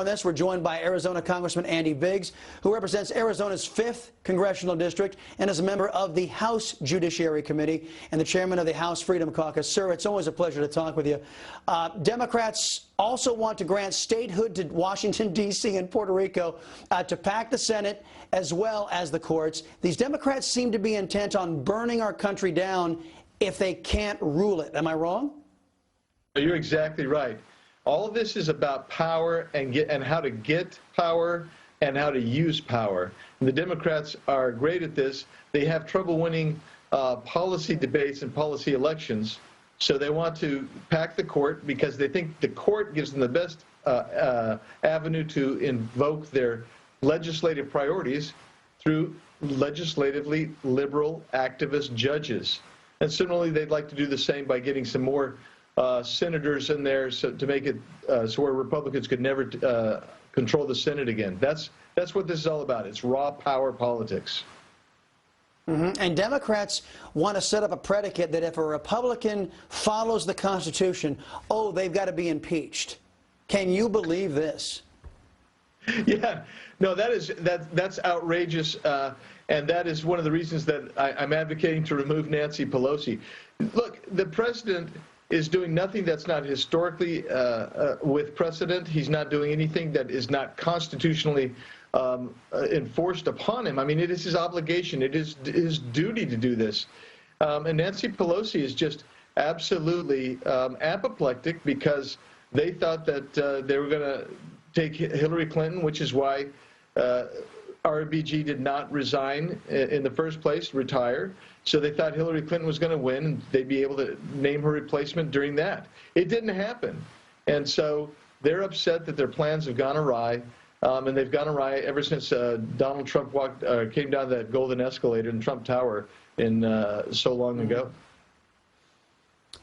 On this, we're joined by Arizona Congressman Andy Biggs, who represents Arizona's 5th congressional district and is a member of the House Judiciary Committee and the chairman of the House Freedom Caucus. Sir, it's always a pleasure to talk with you. Democrats also want to grant statehood to Washington, D.C. and Puerto Rico to pack the Senate as well as the courts. These Democrats seem to be intent on burning our country down if they can't rule it. Am I wrong? You're exactly right. All of this is about power and how to get power and how to use power. And the Democrats are great at this. They have trouble winning policy debates and policy elections, so they want to pack the court because they think the court gives them the best avenue to invoke their legislative priorities through legislatively liberal activist judges. And similarly, they'd like to do the same by getting some more senators in there to make it so where Republicans could never control the Senate again. That's what this is all about. It's raw power politics. And Democrats want to set up a predicate that if a Republican follows the Constitution, oh, they've got to be impeached. Can you believe this? Yeah, no, that's outrageous, and that is one of the reasons that I'm advocating to remove Nancy Pelosi. Look, the president is doing nothing that's not historically with precedent. He's not doing anything that is not constitutionally enforced upon him. I mean, it is his obligation. It is his duty to do this. And Nancy Pelosi is just absolutely apoplectic because they thought that they were going to take Hillary Clinton, which is why RBG did not resign in the first place, retire. So they thought Hillary Clinton was going to win and they'd be able to name her replacement during that. It didn't happen. And so they're upset that their plans have gone awry. And they've gone awry ever since Donald Trump came down that golden escalator in Trump Tower so long ago.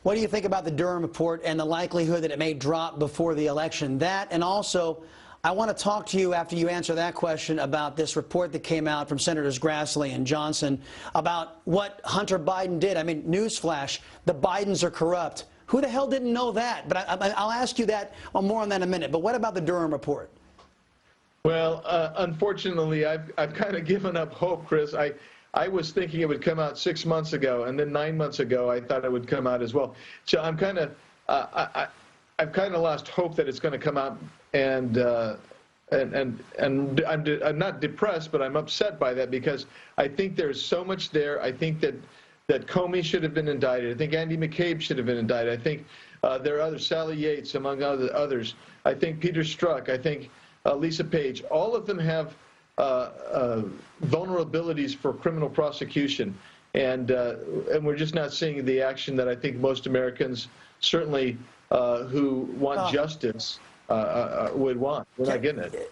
What do you think about the Durham Report and the likelihood that it may drop before the election? That, and also, I want to talk to you after you answer that question about this report that came out from Senators Grassley and Johnson about what Hunter Biden did. I mean, newsflash, the Bidens are corrupt. Who the hell didn't know that? But I'll ask you that, more on that in a minute. But what about the Durham Report? Well, unfortunately, I've kind of given up hope, Chris. I was thinking it would come out 6 months ago, and then 9 months ago, I thought it would come out as well. So I'm kind of, I've kind of lost hope that it's going to come out, and I'm not depressed, but I'm upset by that because I think there's so much there. I think that Comey should have been indicted. I think Andy McCabe should have been indicted. I think there are others, Sally Yates, among others. I think Peter Strzok. I think Lisa Page. All of them have vulnerabilities for criminal prosecution, and we're just not seeing the action that I think most Americans, certainly who want justice, would want. We're not getting it.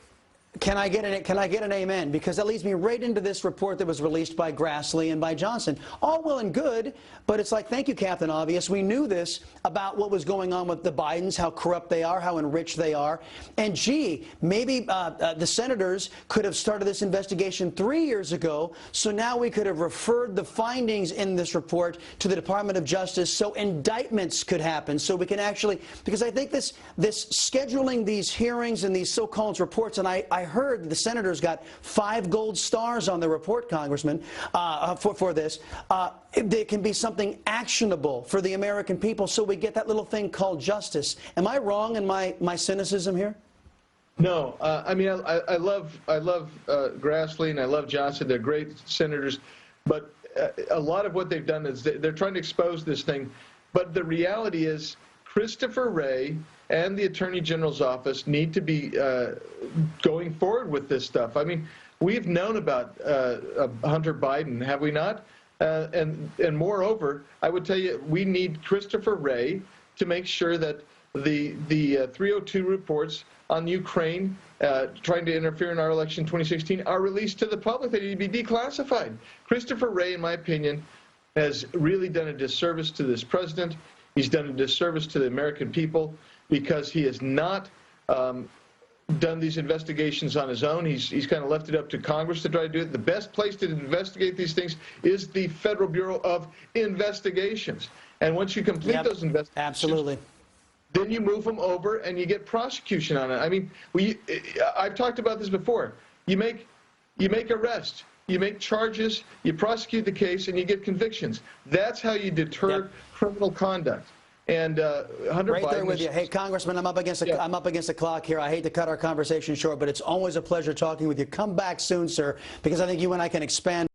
Can I get an amen? Because that leads me right into this report that was released by Grassley and by Johnson. All well and good, but it's like, thank you, Captain Obvious. We knew this about what was going on with the Bidens, how corrupt they are, how enriched they are. And gee, maybe the senators could have started this investigation 3 years ago, so now we could have referred the findings in this report to the Department of Justice so indictments could happen, so we can actually, because I think this scheduling these hearings and these so-called reports, and I heard the senators got 5 gold stars on the report, Congressman, for this. There can be something actionable for the American people so we get that little thing called justice. Am I wrong in my cynicism here? No. I mean, I love Grassley and I love Johnson. They're great senators. But a lot of what they've done is they're trying to expose this thing. But the reality is Christopher Wray and the Attorney General's office need to be going forward with this stuff. I mean, we've known about Hunter Biden, have we not? And moreover, I would tell you, we need Christopher Wray to make sure that the 302 reports on Ukraine trying to interfere in our election in 2016 are released to the public. They need to be declassified. Christopher Wray, in my opinion, has really done a disservice to this president. He's done a disservice to the American people because he has not done these investigations on his own. He's kind of left it up to Congress to try to do it. The best place to investigate these things is the Federal Bureau of Investigations. And once you complete those investigations, absolutely, then you move them over and you get prosecution on it. I mean, I've talked about this before. You make arrests, you make charges, you prosecute the case, and you get convictions. That's how you deter criminal conduct. And Hunter right Biden there with you. Hey, Congressman, I'm up against the clock here. I hate to cut our conversation short, but it's always a pleasure talking with you. Come back soon, sir, because I think you and I can expand.